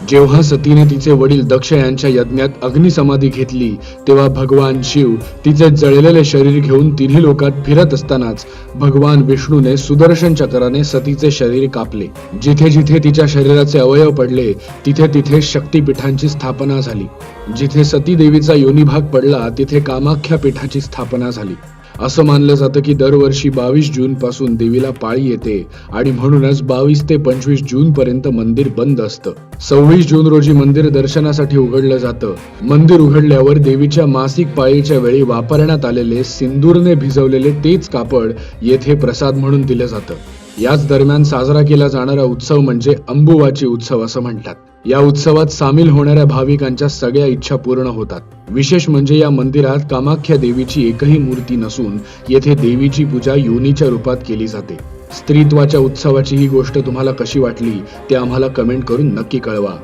जेव्हा सतीने तिचे वडील दक्ष यांच्या यज्ञात अग्निसमाधी घेतली तेव्हा भगवान शिव तिचे जळलेले शरीर घेऊन तिन्ही लोकात फिरत असतानाच भगवान विष्णूने सुदर्शन चक्राने सतीचे शरीर कापले। जिथे जिथे तिच्या शरीराचे अवयव पडले तिथे तिथे शक्तीपीठांची स्थापना झाली। जिथे सती देवीचा योनिभाग पडला तिथे कामाख्या पीठाची स्थापना झाली। असं मानलं जातं की दरवर्षी 22 जून पासून देवीला पाळी येते आणि म्हणूनच 22 ते 25 जून पर्यंत मंदिर बंद असतं। 26 जून रोजी मंदिर दर्शनासाठी उघडलं जातं। मंदिर उघडल्यावर देवीच्या मासिक पाळीच्या वेळी वापरण्यात आलेले सिंदूरने भिजवलेले तेच कापड येथे प्रसाद म्हणून दिलं जातं। याच दरम्यान साजरा केला जाणारा उत्सव म्हणजे अंबुबाची उत्सव असं म्हणतात। या उत्सवात सामील होणाऱ्या भाविकांच्या सगळ्या इच्छा पूर्ण होतात। विशेष म्हणजे या मंदिरात कामाख्या देवीची एकही मूर्ती नसून येथे देवीची पूजा योनीच्या रूपात केली जाते। स्त्रीत्वाच्या उत्सवाची ही गोष्ट तुम्हाला कशी वाटली ते आम्हाला कमेंट करून नक्की कळवा।